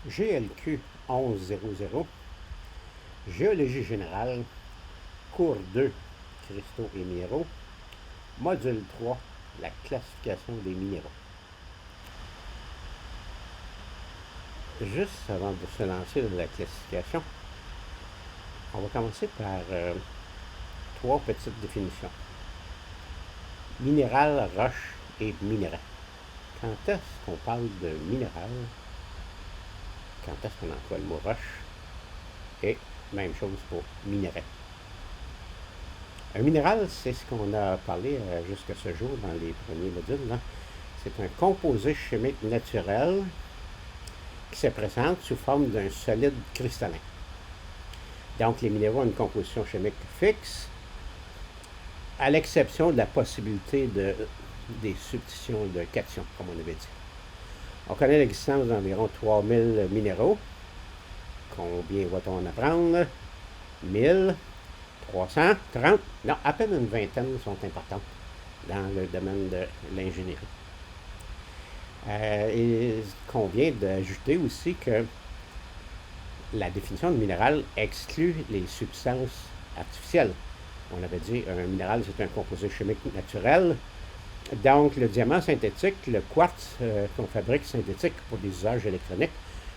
GLQ 1100, Géologie générale, cours 2, cristaux et minéraux, module 3, la classification des minéraux. Juste avant de se lancer dans la classification, on va commencer par trois petites définitions. Minéral, roche et minerai. Quand est-ce qu'on parle de minéral? Quand est-ce qu'on emploie le mot roche? Et même chose pour minerai. Un minéral, c'est ce qu'on a parlé jusqu'à ce jour dans les premiers modules. Là. C'est un composé chimique naturel qui se présente sous forme d'un solide cristallin. Donc, les minéraux ont une composition chimique fixe, à l'exception de la possibilité des substitutions de cations, comme on avait dit. On connaît l'existence d'environ 3000 minéraux. Combien va-t-on en apprendre? 1000, 300, 30, non, à peine une vingtaine sont importantes dans le domaine de l'ingénierie. Il convient d'ajouter aussi que la définition de minéral exclut les substances artificielles. On avait dit un minéral, c'est un composé chimique naturel. Donc, le diamant synthétique, le quartz qu'on fabrique synthétique pour des usages électroniques,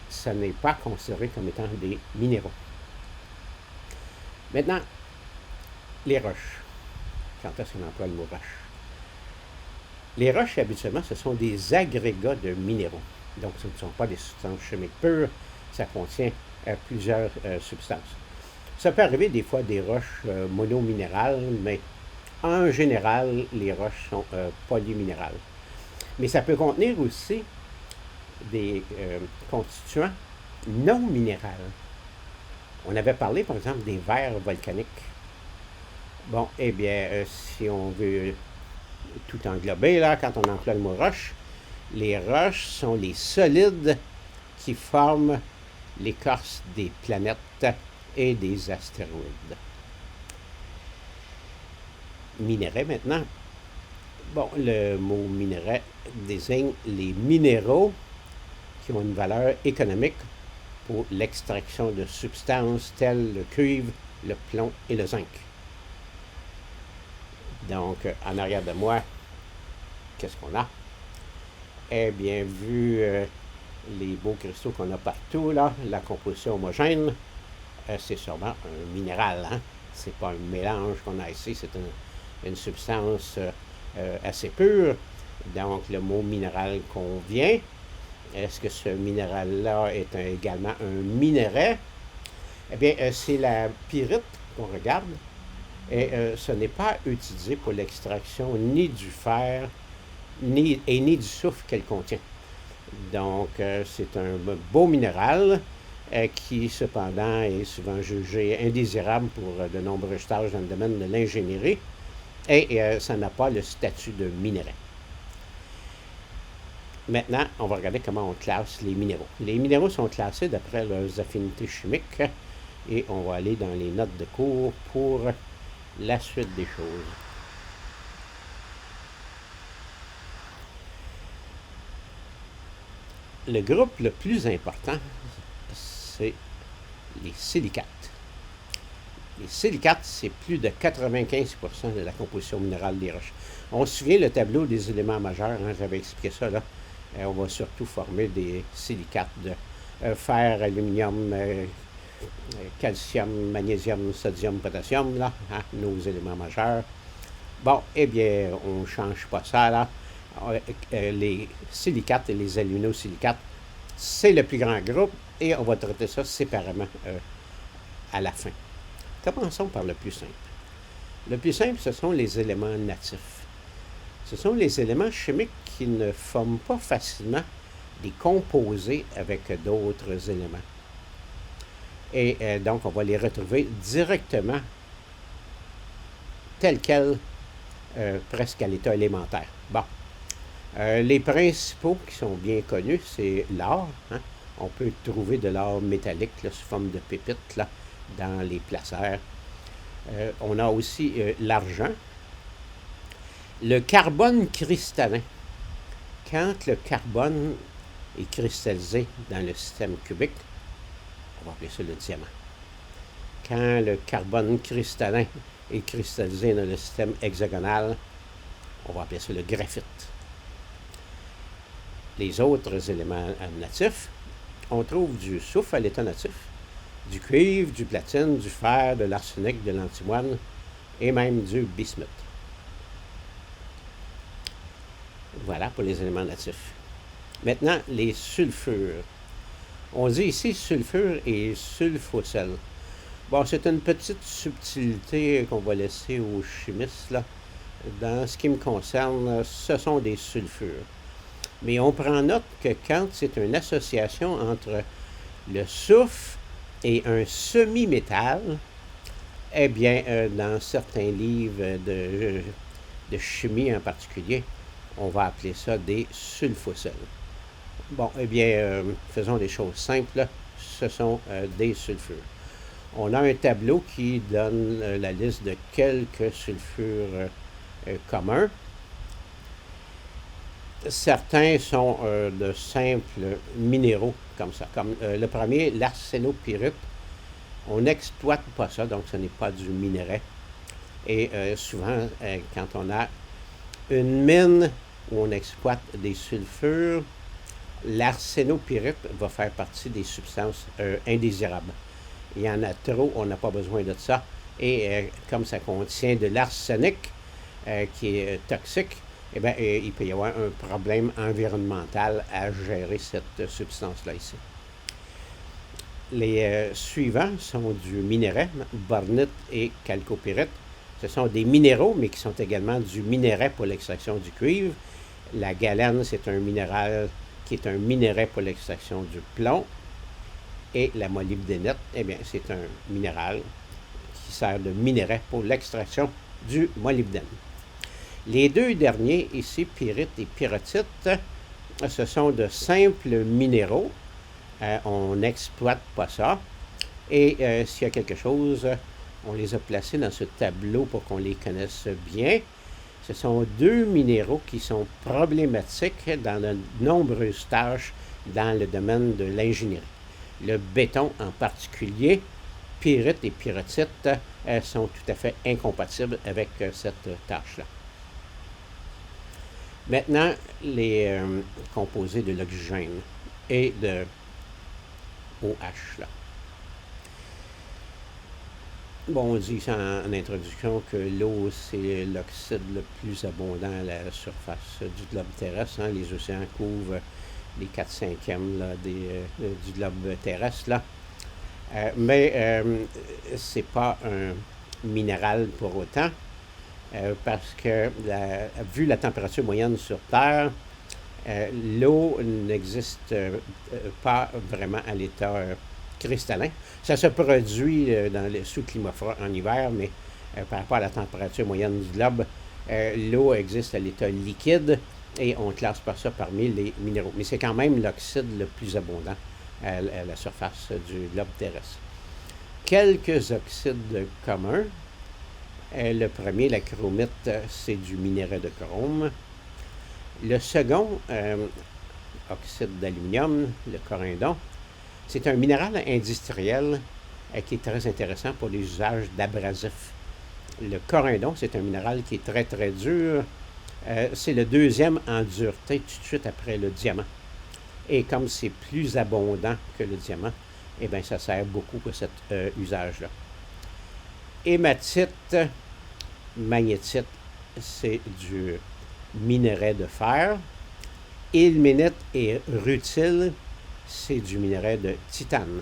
ça n'est pas considéré comme étant des minéraux. Maintenant, les roches. Quand est-ce qu'on emploie le mot roche? Les roches, habituellement, ce sont des agrégats de minéraux. Donc, ce ne sont pas des substances chimiques pures. Ça contient plusieurs substances. Ça peut arriver des fois des roches monominérales, mais en général, les roches sont polyminérales. Mais ça peut contenir aussi des constituants non minérales. On avait parlé, par exemple, des verres volcaniques. Bon, eh bien, si on veut tout englober, là, quand on emploie le mot roche, les roches sont les solides qui forment l'écorce des planètes et des astéroïdes. Minerai maintenant. Bon, le mot minerai désigne les minéraux qui ont une valeur économique pour l'extraction de substances telles le cuivre, le plomb et le zinc. Donc, en arrière de moi, qu'est-ce qu'on a? Eh bien, vu les beaux cristaux qu'on a partout, là, la composition homogène, c'est sûrement un minéral. Hein? C'est pas un mélange qu'on a ici, c'est une substance assez pure. Donc, le mot minéral convient. Est-ce que ce minéral-là est également un minerai? Eh bien, c'est la pyrite qu'on regarde. Et ce n'est pas utilisé pour l'extraction ni du fer ni du soufre qu'elle contient. Donc, c'est un beau minéral qui, cependant, est souvent jugé indésirable pour de nombreuses tâches dans le domaine de l'ingénierie et ça n'a pas le statut de minerai. Maintenant, on va regarder comment on classe les minéraux. Les minéraux sont classés d'après leurs affinités chimiques et on va aller dans les notes de cours pour la suite des choses. Le groupe le plus important, c'est les silicates. Les silicates, c'est plus de 95% de la composition minérale des roches. On se souvient le tableau des éléments majeurs, hein, j'avais expliqué ça là. On va surtout former des silicates de fer, aluminium, calcium, magnésium, sodium, potassium, là, hein, nos éléments majeurs. Bon, eh bien, on ne change pas ça, là. Les silicates et les aluminosilicates, c'est le plus grand groupe et on va traiter ça séparément à la fin. Commençons par le plus simple. Le plus simple, ce sont les éléments natifs. Ce sont les éléments chimiques qui ne forment pas facilement des composés avec d'autres éléments. Et donc, on va les retrouver directement tels quels, presque à l'état élémentaire. Bon. Les principaux qui sont bien connus, c'est l'or. Hein? On peut trouver de l'or métallique là, sous forme de pépites là, dans les placers. On a aussi l'argent. Le carbone cristallin. Quand le carbone est cristallisé dans le système cubique, on va appeler ça le diamant. Quand le carbone cristallin est cristallisé dans le système hexagonal, on va appeler ça le graphite. Les autres éléments natifs, on trouve du soufre à l'état natif, du cuivre, du platine, du fer, de l'arsenic, de l'antimoine et même du bismuth. Voilà pour les éléments natifs. Maintenant, les sulfures. On dit ici sulfure et sulfocèle. Bon, c'est une petite subtilité qu'on va laisser aux chimistes, là. Dans ce qui me concerne, ce sont des sulfures. Mais on prend note que quand c'est une association entre le soufre et un semi-métal, eh bien, dans certains livres de chimie en particulier, on va appeler ça des sulfocèles. Bon, eh bien, faisons des choses simples, ce sont des sulfures. On a un tableau qui donne la liste de quelques sulfures communs. Certains sont de simples minéraux, comme ça. Comme le premier, l'arsénopyrite. On n'exploite pas ça, donc ce n'est pas du minerai. Et souvent, quand on a une mine où on exploite des sulfures, l'arsénopyrite va faire partie des substances indésirables. Il y en a trop, on n'a pas besoin de ça. Et comme ça contient de l'arsenic, qui est toxique, eh bien, il peut y avoir un problème environnemental à gérer cette substance-là ici. Les suivants sont du minerai, bornite et chalcopyrite. Ce sont des minéraux, mais qui sont également du minerai pour l'extraction du cuivre. La galène, c'est un minéral qui est un minerai pour l'extraction du plomb. Et la molybdénite, eh bien, c'est un minéral qui sert de minerai pour l'extraction du molybdène. Les deux derniers, ici, pyrite et pyrrhotite, ce sont de simples minéraux. On n'exploite pas ça. Et s'il y a quelque chose, on les a placés dans ce tableau pour qu'on les connaisse bien. Ce sont deux minéraux qui sont problématiques dans de nombreuses tâches dans le domaine de l'ingénierie. Le béton en particulier, pyrite et pyrrhotite, sont tout à fait incompatibles avec cette tâche-là. Maintenant, les composés de l'oxygène et de OH. Là. Bon, on dit en introduction que l'eau, c'est l'oxyde le plus abondant à la surface du globe terrestre. Hein. Les océans couvrent les 4/5 du globe terrestre. Là. Mais c'est pas un minéral pour autant. Parce que, vu la température moyenne sur Terre, l'eau n'existe pas vraiment à l'état cristallin. Ça se produit sous climat froid en hiver, mais par rapport à la température moyenne du globe, l'eau existe à l'état liquide et on classe par ça parmi les minéraux. Mais c'est quand même l'oxyde le plus abondant à la surface du globe terrestre. Quelques oxydes communs. Le premier, la chromite, c'est du minerai de chrome. Le second, oxyde d'aluminium, le corindon, c'est un minéral industriel qui est très intéressant pour les usages d'abrasifs. Le corindon, c'est un minéral qui est très, très dur. C'est le deuxième en dureté tout de suite après le diamant. Et comme c'est plus abondant que le diamant, eh bien, ça sert beaucoup pour cet usage-là. Hématite, magnétite, c'est du minerai de fer. Ilménite et rutile, c'est du minerai de titane.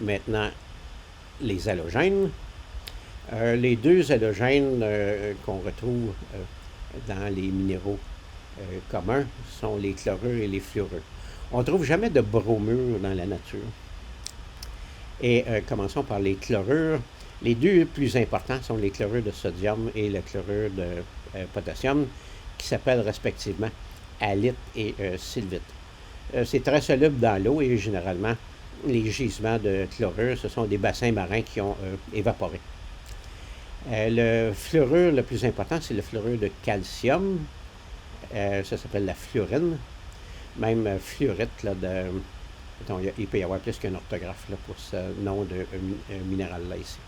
Maintenant, les halogènes. Les deux halogènes qu'on retrouve dans les minéraux communs sont les chlorures et les fluorures. On ne trouve jamais de bromure dans la nature. Et commençons par les chlorures. Les deux plus importants sont les chlorures de sodium et le chlorure de potassium, qui s'appellent respectivement halite et sylvite. C'est très soluble dans l'eau et généralement, les gisements de chlorure, ce sont des bassins marins qui ont évaporé. Le fluorure le plus important, c'est le fluorure de calcium. Ça s'appelle la fluorine. Même fluorite, là, il peut y avoir plus qu'un orthographe là, pour ce nom de minéral-là ici.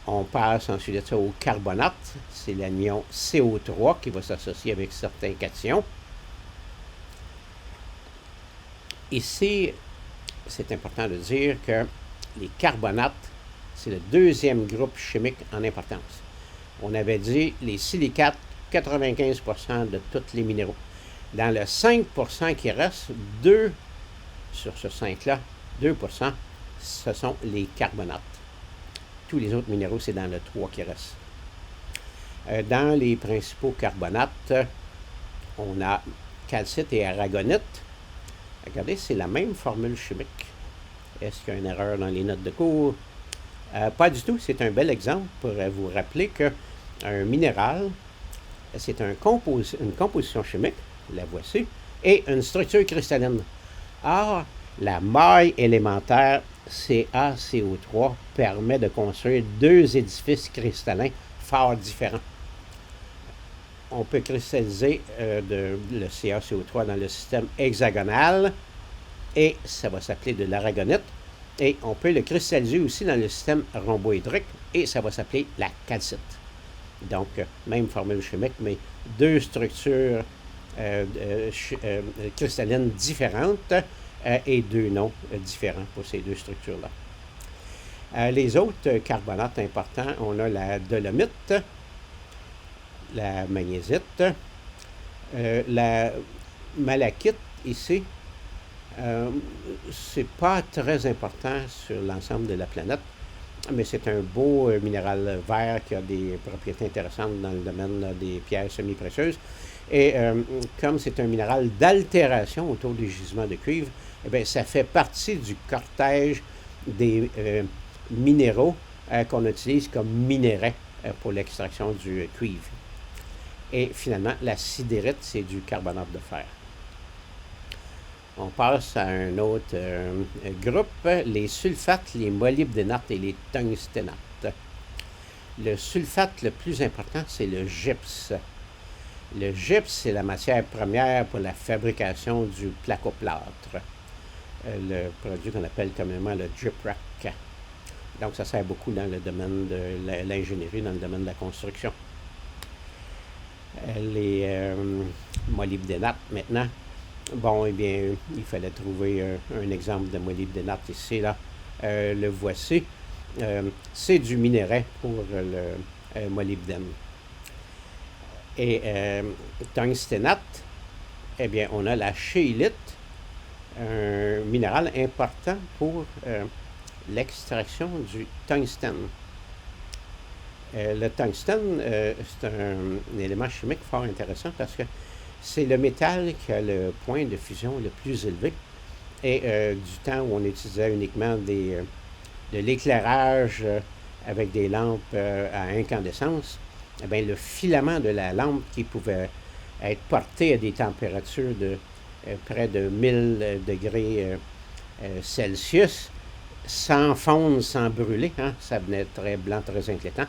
On passe ensuite de ça au carbonate. C'est l'anion CO3 qui va s'associer avec certains cations. Ici, c'est important de dire que les carbonates, c'est le deuxième groupe chimique en importance. On avait dit les silicates, 95% de tous les minéraux. Dans le 5% qui reste, 2 sur ce 5-là, 2%, ce sont les carbonates. Tous les autres minéraux, c'est dans le 3 qui reste. Dans les principaux carbonates, on a calcite et aragonite. Regardez, c'est la même formule chimique. Est-ce qu'il y a une erreur dans les notes de cours? Pas du tout. C'est un bel exemple pour vous rappeler qu'un minéral, c'est une composition chimique, la voici, et une structure cristalline. Or, la maille élémentaire CaCO3 permet de construire deux édifices cristallins fort différents. On peut cristalliser le CaCO3 dans le système hexagonal, et ça va s'appeler de l'aragonite. Et on peut le cristalliser aussi dans le système rhomboédrique, et ça va s'appeler la calcite. Donc, même formule chimique, mais deux structures cristallines différentes et deux noms différents pour ces deux structures-là. Les autres carbonates importants, on a la dolomite, la magnézite, la malachite ici. C'est pas très important sur l'ensemble de la planète, mais c'est un beau minéral vert qui a des propriétés intéressantes dans le domaine des pierres semi-précieuses. Et comme c'est un minéral d'altération autour du gisement de cuivre, eh bien, ça fait partie du cortège des minéraux qu'on utilise comme minerais pour l'extraction du cuivre. Et finalement, la sidérite, c'est du carbonate de fer. On passe à un autre groupe, les sulfates, les molybdénates et les tungsténates. Le sulfate le plus important, c'est le gypse. Le gypse, c'est la matière première pour la fabrication du placoplâtre, le produit qu'on appelle communément le gyprock. Donc, ça sert beaucoup dans le domaine de l'ingénierie, dans le domaine de la construction. Les molybdénates, maintenant. Bon, eh bien, il fallait trouver un exemple de molybdénate ici, là. Le voici. C'est du minerai pour le molybdène. Et tungsténate, eh bien, on a la scheelite, un minéral important pour l'extraction du tungstène. Le tungstène, c'est un élément chimique fort intéressant parce que c'est le métal qui a le point de fusion le plus élevé. Et du temps où on utilisait uniquement de l'éclairage avec des lampes à incandescence, eh bien, le filament de la lampe qui pouvait être porté à des températures de près de 1000 degrés Celsius, sans fondre, sans brûler, hein, ça venait très blanc, très inquiétant.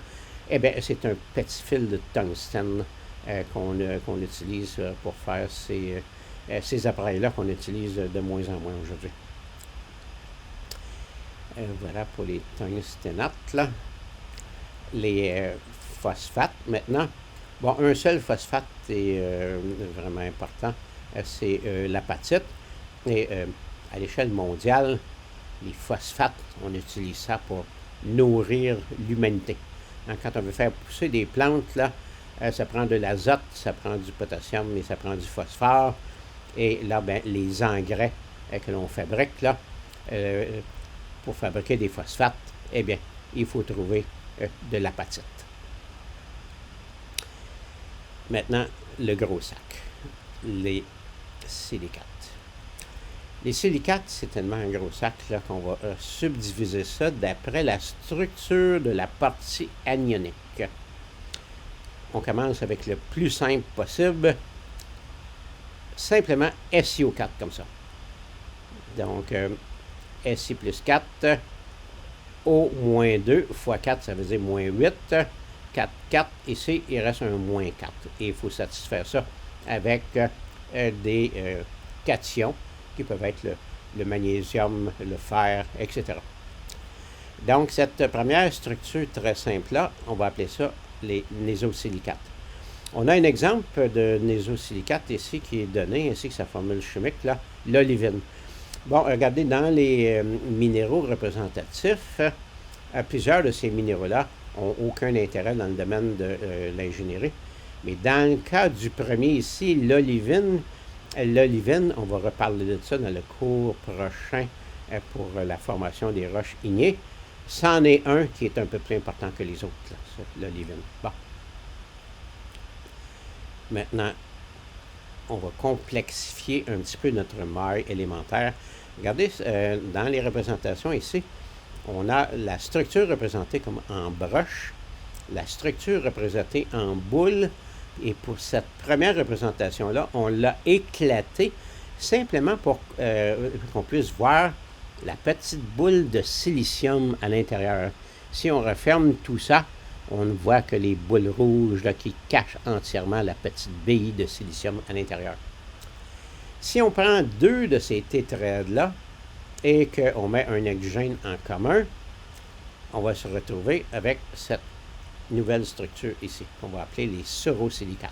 Eh bien, c'est un petit fil de tungstène qu'on utilise pour faire ces appareils-là qu'on utilise de moins en moins aujourd'hui. Voilà pour les tungsténates, là. Les phosphates, maintenant. Bon, un seul phosphate est vraiment important, c'est l'apatite. Et à l'échelle mondiale, les phosphates, on utilise ça pour nourrir l'humanité. Hein, quand on veut faire pousser des plantes, là, ça prend de l'azote, ça prend du potassium et ça prend du phosphore. Et là, ben, les engrais que l'on fabrique, là, pour fabriquer des phosphates, eh bien, il faut trouver de l'apatite. Maintenant, le gros sac, les silicates. Les silicates, c'est tellement un gros sac là, qu'on va subdiviser ça d'après la structure de la partie anionique. On commence avec le plus simple possible, simplement SiO4 comme ça. Donc, Si plus 4, O moins 2 fois 4, ça veut dire moins 8. 4, 4. Ici, il reste un moins 4. Et il faut satisfaire ça avec des cations qui peuvent être le magnésium, le fer, etc. Donc, cette première structure très simple-là, on va appeler ça les nésosilicates. On a un exemple de nésosilicate ici qui est donné, ainsi que sa formule chimique, là, l'olivine. Bon, regardez, dans les minéraux représentatifs, plusieurs de ces minéraux-là n'ont aucun intérêt dans le domaine de l'ingénierie. Mais dans le cas du premier ici, l'olivine, on va reparler de ça dans le cours prochain pour la formation des roches ignées. C'en est un qui est un peu plus important que les autres, l'olivine. Bon. Maintenant, on va complexifier un petit peu notre maille élémentaire. Regardez, dans les représentations ici, on a la structure représentée comme en broche, la structure représentée en boule, et pour cette première représentation-là, on l'a éclatée simplement pour qu'on puisse voir la petite boule de silicium à l'intérieur. Si on referme tout ça, on voit que les boules rouges là, qui cachent entièrement la petite bille de silicium à l'intérieur. Si on prend deux de ces tétraèdres-là et qu'on met un oxygène en commun, on va se retrouver avec cette nouvelle structure ici, qu'on va appeler les sorosilicates.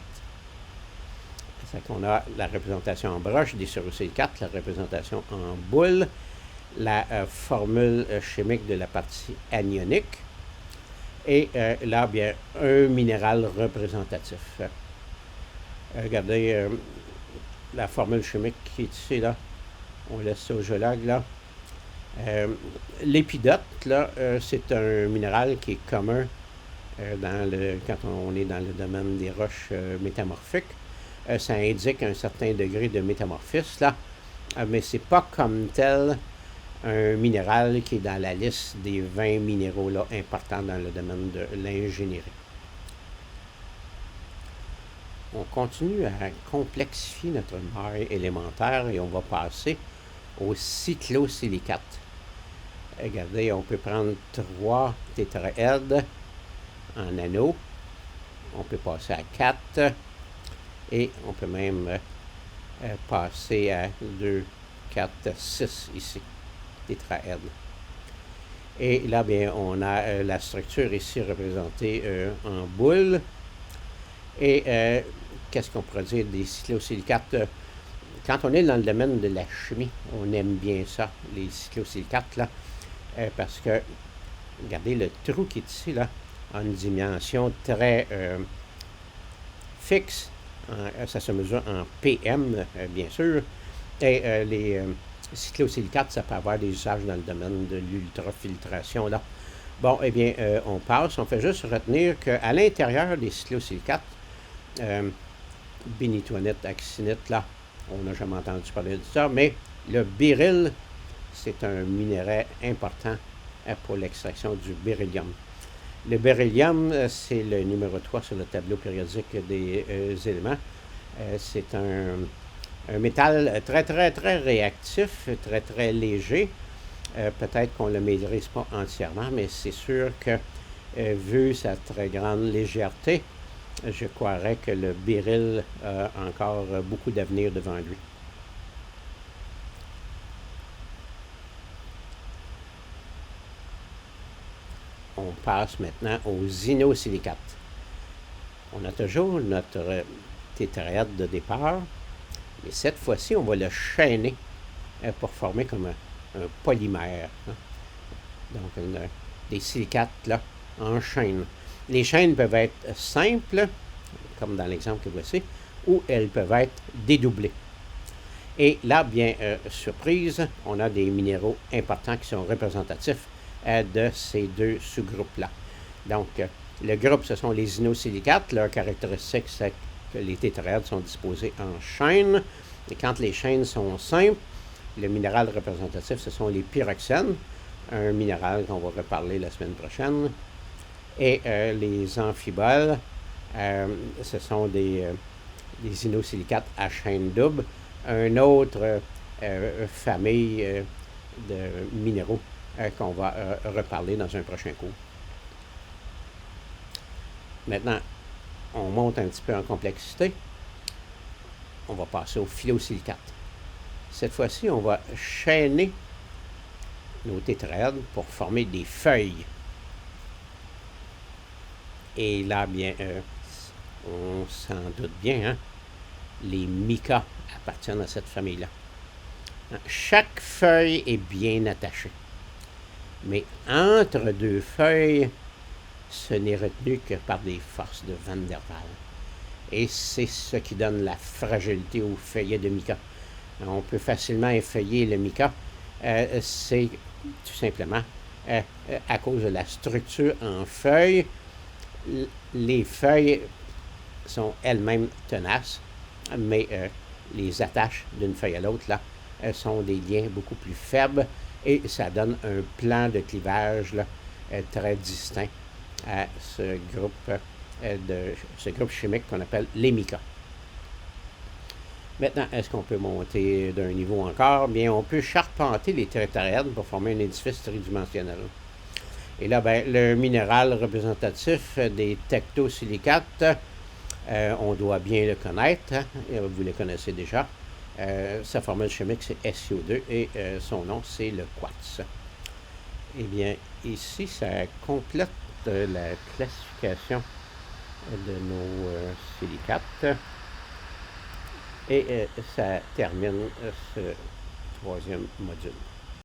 C'est qu'on a la représentation en broche des sorosilicates, la représentation en boule, la formule chimique de la partie anionique, et là, bien, un minéral représentatif. Regardez la formule chimique qui est ici, là. On laisse ça au géologue, là. L'épidote, là, c'est un minéral qui est commun quand on est dans le domaine des roches métamorphiques. Ça indique un certain degré de métamorphisme, là, mais c'est pas comme tel un minéral qui est dans la liste des 20 minéraux là, importants dans le domaine de l'ingénierie. On continue à complexifier notre maille élémentaire et on va passer au cyclosilicate. Regardez, on peut prendre 3 tétraèdres en anneau. On peut passer à 4 et on peut même passer à 2, 4, 6 ici. Tétraèdres. Et là, bien, on a la structure ici représentée en boule. Et qu'est-ce qu'on pourrait dire des cyclosilicates? Quand on est dans le domaine de la chimie, on aime bien ça, les cyclosilicates, là, parce que, regardez, le trou qui est ici, là, a une dimension très fixe. Ça se mesure en PM, bien sûr. Et les cyclosilicates, ça peut avoir des usages dans le domaine de l'ultrafiltration, là. Bon, eh bien, on passe. On fait juste retenir qu'à l'intérieur des cyclosilicates, bénitoinite, axinite, là, on n'a jamais entendu parler de ça, mais le béryl, c'est un minerai important pour l'extraction du beryllium. Le beryllium, c'est le numéro 3 sur le tableau périodique des éléments. C'est un métal très, très, très réactif, très, très léger. Peut-être qu'on ne le maîtrise pas entièrement, mais c'est sûr que, vu sa très grande légèreté, je croirais que le béryl a encore beaucoup d'avenir devant lui. On passe maintenant aux inosilicates. On a toujours notre tétraèdre de départ, mais cette fois-ci, on va le chaîner pour former comme un polymère. Hein. Donc, des silicates là, en chaîne. Les chaînes peuvent être simples, comme dans l'exemple que voici, ou elles peuvent être dédoublées. Et là, bien, surprise, on a des minéraux importants qui sont représentatifs de ces deux sous-groupes-là. Donc, le groupe, ce sont les inosilicates. Leur caractéristique, c'est que les tétraèdres sont disposés en chaînes. Et quand les chaînes sont simples, le minéral représentatif, ce sont les pyroxènes, un minéral qu'on va reparler la semaine prochaine. Et les amphiboles, ce sont des inosilicates à chaîne double, une autre famille de minéraux qu'on va reparler dans un prochain cours. Maintenant, on monte un petit peu en complexité. On va passer au phyllosilicate. Cette fois-ci, on va chaîner nos tétraèdres pour former des feuilles. Et là, bien, on s'en doute bien, hein? Les micas appartiennent à cette famille-là. Chaque feuille est bien attachée. Mais entre deux feuilles, ce n'est retenu que par des forces de Van der Waals. Et c'est ce qui donne la fragilité au feuillet de mica. On peut facilement effeuiller le mica. C'est tout simplement à cause de la structure en feuilles. Les feuilles sont elles-mêmes tenaces, mais les attaches d'une feuille à l'autre, là, sont des liens beaucoup plus faibles et ça donne un plan de clivage là, très distinct à ce groupe chimique qu'on appelle les micas. Maintenant, est-ce qu'on peut monter d'un niveau encore? Bien, on peut charpenter les tétraèdres pour former un édifice tridimensionnel. Et là, ben, le minéral représentatif des tectosilicates, on doit bien le connaître, hein? Vous le connaissez déjà. Sa formule chimique, c'est SiO2 et son nom, c'est le quartz. Eh bien, ici, ça complète la classification de nos silicates et ça termine ce troisième module.